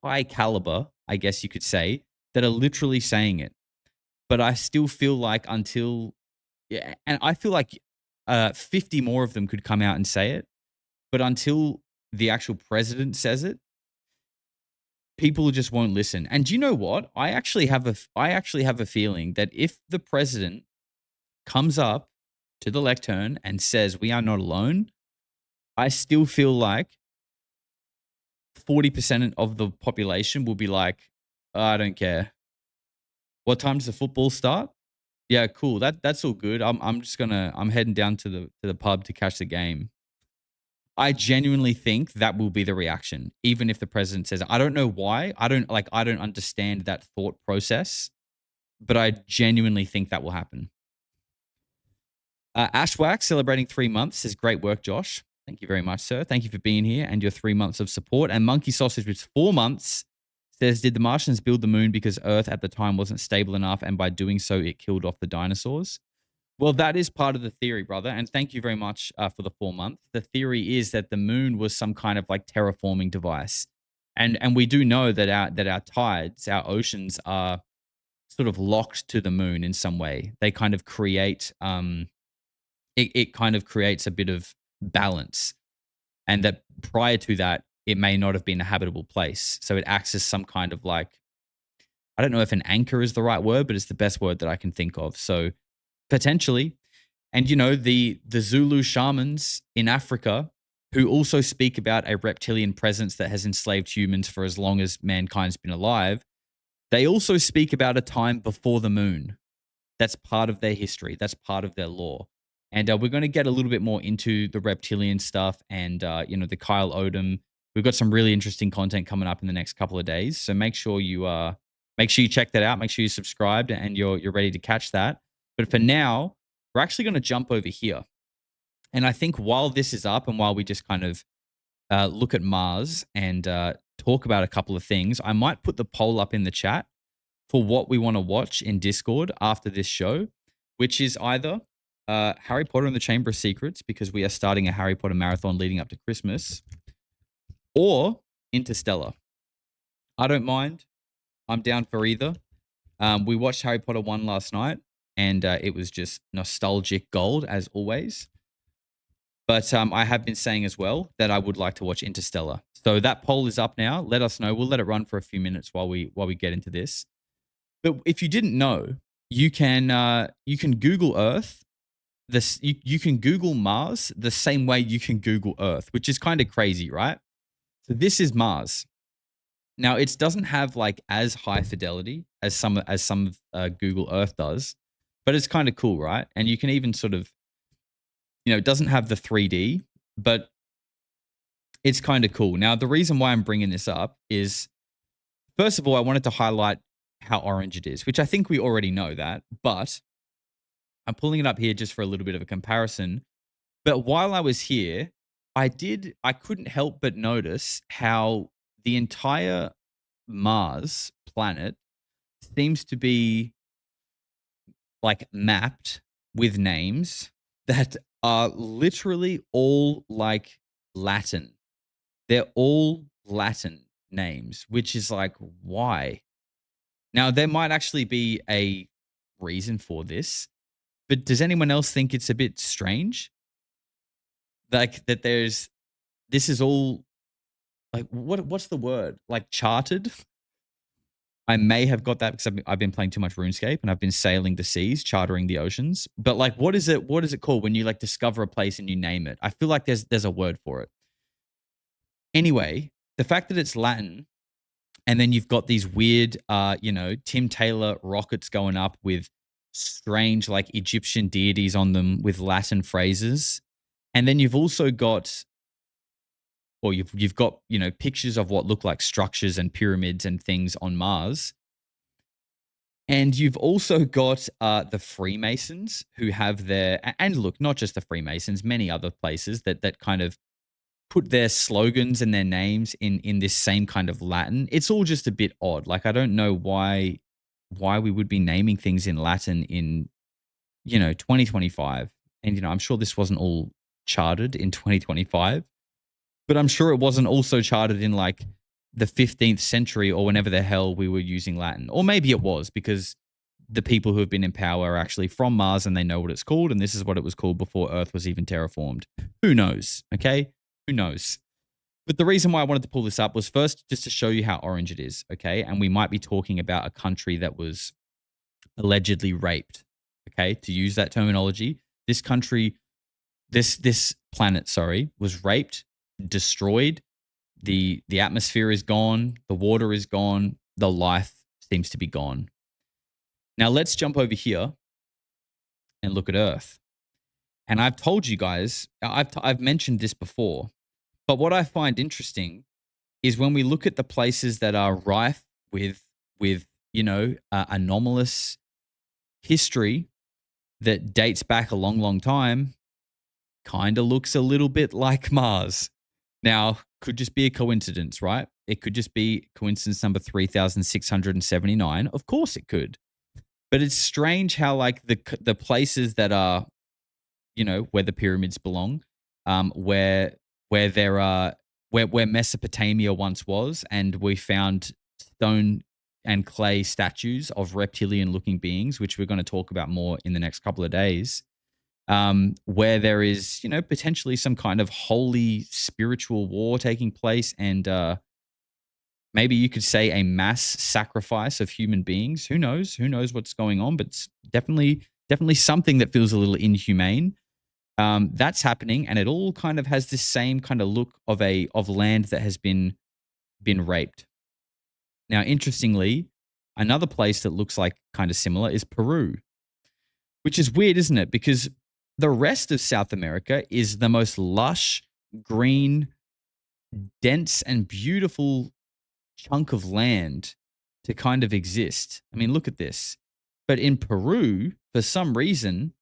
high caliber, I guess you could say, that are literally saying it. But I still feel like and I feel like 50 more of them could come out and say it. But until the actual president says it, people just won't listen. And do you know what? I actually have a feeling that if the president comes up to the lectern and says we are not alone, I still feel like 40% of the population will be like, "Oh, I don't care. What time does the football start? Yeah, cool. That's all good. I'm heading down to the pub to catch the game." I genuinely think that will be the reaction, even if the president says it. I don't know why. I don't understand that thought process, but I genuinely think that will happen. Ashwax celebrating 3 months says, "Great work, Josh." Thank you very much, sir. Thank you for being here and your 3 months of support. And Monkey Sausage with 4 months says, "Did the Martians build the moon because Earth at the time wasn't stable enough, and by doing so, it killed off the dinosaurs?" Well, that is part of the theory, brother. And thank you very much for the 4 months. The theory is that the moon was some kind of like terraforming device. And we do know that our tides, our oceans are sort of locked to the moon in some way. They kind of create, it kind of creates a bit of balance. And that prior to that, it may not have been a habitable place. So it acts as some kind of like, I don't know if an anchor is the right word, but it's the best word that I can think of. So potentially. And, the Zulu shamans in Africa, who also speak about a reptilian presence that has enslaved humans for as long as mankind's been alive, they also speak about a time before the moon. That's part of their history. That's part of their lore. And we're going to get a little bit more into the reptilian stuff and, the Kyle Odom. We've got some really interesting content coming up in the next couple of days. So make sure you check that out. Make sure you subscribed and you're ready to catch that. But for now, we're actually going to jump over here. And I think while this is up and while we just kind of look at Mars and talk about a couple of things, I might put the poll up in the chat for what we want to watch in Discord after this show, which is either Harry Potter and the Chamber of Secrets, because we are starting a Harry Potter marathon leading up to Christmas, or Interstellar. I don't mind. I'm down for either. We watched Harry Potter 1 last night, and it was just nostalgic gold, as always. But I have been saying as well that I would like to watch Interstellar. So that poll is up now. Let us know. We'll let it run for a few minutes while we get into this. But if you didn't know, you can Google Earth. You can Google Mars the same way you can Google Earth, which is kind of crazy, right? So this is Mars. Now it doesn't have like as high fidelity as some Google Earth does, but it's kind of cool, right? And you can even sort of, it doesn't have the 3D, but it's kind of cool. Now, the reason why I'm bringing this up is, first of all, I wanted to highlight how orange it is, which I think we already know that, but I'm pulling it up here just for a little bit of a comparison. But while I was here, I couldn't help but notice how the entire Mars planet seems to be like mapped with names that are literally all like Latin. They're all Latin names, which is like, why? Now, there might actually be a reason for this, but does anyone else think it's a bit strange? Like that this is all like, what's the word? Like charted? I may have got that because I've been playing too much RuneScape and I've been sailing the seas, chartering the oceans. But like, what is it called when you like discover a place and you name it? I feel like there's a word for it. Anyway, the fact that it's Latin, and then you've got these weird, Tim Taylor rockets going up with strange like Egyptian deities on them with Latin phrases, and then you've also got, or you've got, pictures of what look like structures and pyramids and things on Mars. And you've also got the Freemasons who have and look, not just the Freemasons, many other places that kind of put their slogans and their names in this same kind of Latin. It's all just a bit odd. Like, I don't know why we would be naming things in Latin in 2025. And I'm sure this wasn't all charted in 2025, but I'm sure it wasn't also charted in like the 15th century or whenever the hell we were using Latin. Or maybe it was, because the people who have been in power are actually from Mars and they know what it's called, and this is what it was called before Earth was even terraformed. Who knows? Okay? Who knows? But the reason why I wanted to pull this up was first just to show you how orange it is, okay? And we might be talking about a country that was allegedly raped, okay? To use that terminology, this country, this planet, sorry, was raped, destroyed. The atmosphere is gone, the water is gone, the life seems to be gone. Now let's jump over here and look at Earth. And I've told you guys, I've mentioned this before, but what I find interesting is when we look at the places that are rife with anomalous history that dates back a long, long time, kind of looks a little bit like Mars. Now, could just be a coincidence, right? It could just be coincidence number 3,679. Of course it could. But it's strange how like the places that are, where the pyramids belong, where Mesopotamia once was, and we found stone and clay statues of reptilian-looking beings, which we're going to talk about more in the next couple of days, where there is, potentially some kind of holy spiritual war taking place, and maybe you could say a mass sacrifice of human beings. Who knows? Who knows what's going on? But it's definitely something that feels a little inhumane. That's happening, and it all kind of has this same kind of look of land that has been raped. Now, interestingly, another place that looks like kind of similar is Peru, which is weird, isn't it? Because the rest of South America is the most lush, green, dense, and beautiful chunk of land to kind of exist. I mean, look at this. But in Peru, for some reason,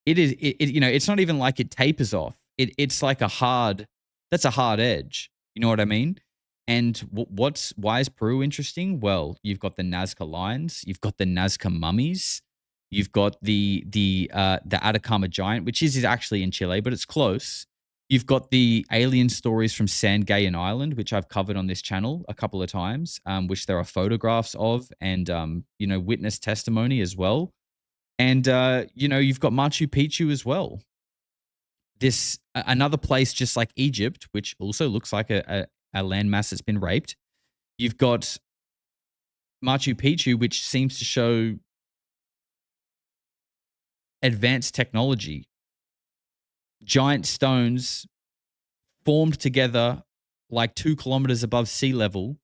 it's not even like it tapers off. It's like that's a hard edge. You know what I mean? And why is Peru interesting? Well, you've got the Nazca lines, you've got the Nazca mummies, you've got the Atacama Giant, which is actually in Chile, but it's close. You've got the alien stories from San Gayan Island, which I've covered on this channel a couple of times, which there are photographs of and, witness testimony as well. And, you've got Machu Picchu as well. Another place just like Egypt, which also looks like a landmass that's been raped. You've got Machu Picchu, which seems to show advanced technology. Giant stones formed together like 2 kilometers above sea level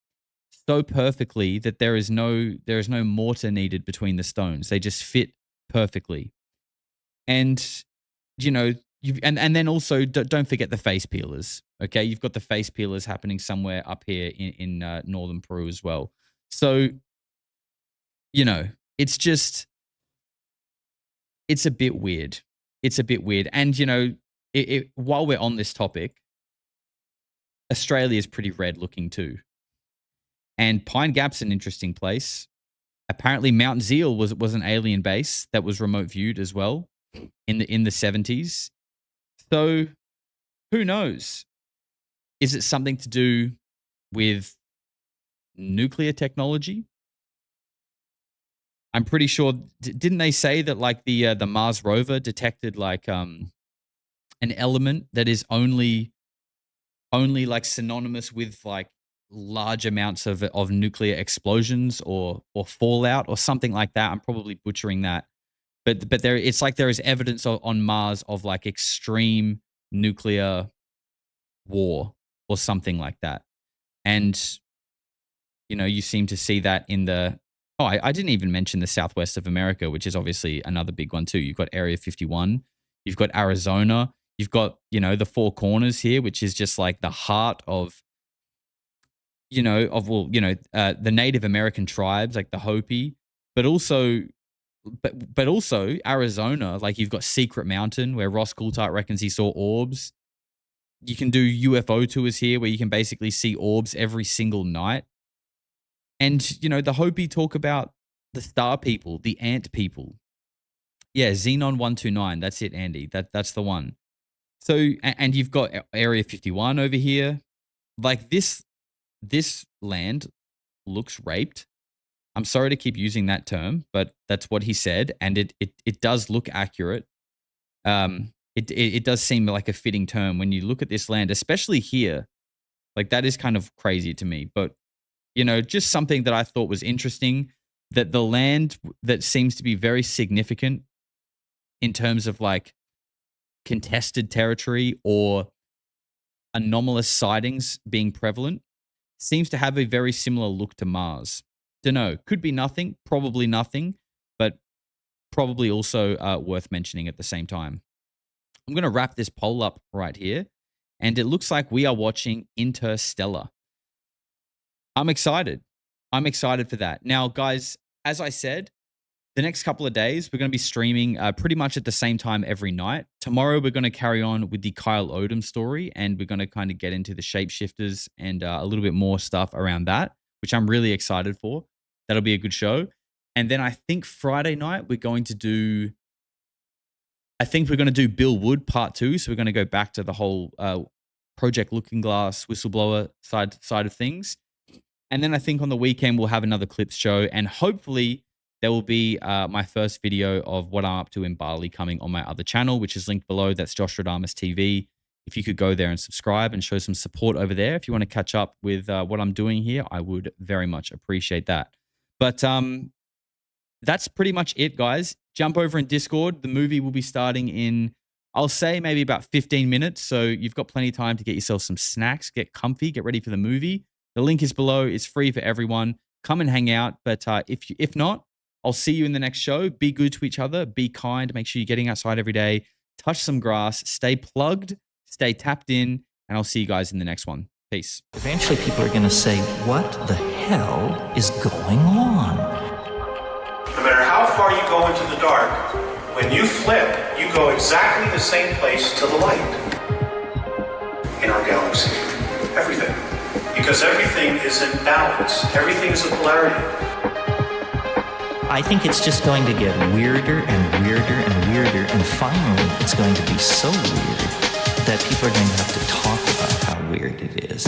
so perfectly that there is no mortar needed between the stones. They just fit perfectly. And, and then also don't forget the face peelers. Okay. You've got the face peelers happening somewhere up here in northern Peru as well. So, it's a bit weird. It's a bit weird. And, while we're on this topic, Australia is pretty red looking too. And Pine Gap's an interesting place. Apparently Mount Zeal was an alien base that was remote viewed as well in the 70s. So who knows? Is it something to do with nuclear technology? I'm pretty sure. Didn't they say that like the Mars rover detected like an element that is only like synonymous with like large amounts of nuclear explosions or fallout or something like that? I'm probably butchering that, but it's like there is evidence on Mars of like extreme nuclear war or something like that. And you seem to see that in the I didn't even mention the southwest of America, which is obviously another big one too. You've got Area 51, you've got Arizona, you've got the Four Corners here, which is just like the heart of the Native American tribes, like the Hopi, but also Arizona, like you've got Secret Mountain where Ross Coulthart reckons he saw orbs. You can do UFO tours here where you can basically see orbs every single night. And, you know, the Hopi talk about the star people, the ant people. Yeah, Xenon 129. That's it, Andy. That's the one. So, and you've got Area 51 over here. Like this land looks raped. I'm sorry to keep using that term, but that's what he said. And it does look accurate. It does seem like a fitting term when you look at this land, especially here. Like that is kind of crazy to me, but you know, just something that I thought was interesting, that the land that seems to be very significant in terms of like contested territory or anomalous sightings being prevalent seems to have a very similar look to Mars. Don't know, could be nothing, probably nothing, but probably also worth mentioning at the same time. I'm going to wrap this poll up right here, and it looks like we are watching Interstellar. I'm excited. I'm excited for that. Now, guys, as I said, the next couple of days, we're going to be streaming pretty much at the same time every night. Tomorrow, we're going to carry on with the Kyle Odom story, and we're going to kind of get into the shapeshifters and a little bit more stuff around that, which I'm really excited for. That'll be a good show. And then I think Friday night, we're going to do Bill Wood part 2. So we're going to go back to the whole Project Looking Glass whistleblower side of things. And then I think on the weekend, we'll have another clips show. And hopefully there will be my first video of what I'm up to in Bali coming on my other channel, which is linked below. That's Josh Radamas TV. If you could go there and subscribe and show some support over there. If you want to catch up with what I'm doing here, I would very much appreciate that. But that's pretty much it, guys. Jump over in Discord. The movie will be starting in, I'll say, maybe about 15 minutes. So you've got plenty of time to get yourself some snacks, get comfy, get ready for the movie. The link is below. It's free for everyone. Come and hang out. But if not, I'll see you in the next show. Be good to each other. Be kind. Make sure you're getting outside every day. Touch some grass. Stay plugged. Stay tapped in. And I'll see you guys in the next one. Peace.
Eventually, people are going to say, what the hell is going on?
No matter how far you go into the dark, when you flip, you go exactly the same place to the light in our galaxy. Everything. Because everything is in balance. Everything is a polarity.
I think it's just going to get weirder and weirder and weirder, and finally it's going to be so weird that people are going to have to talk about how weird it is.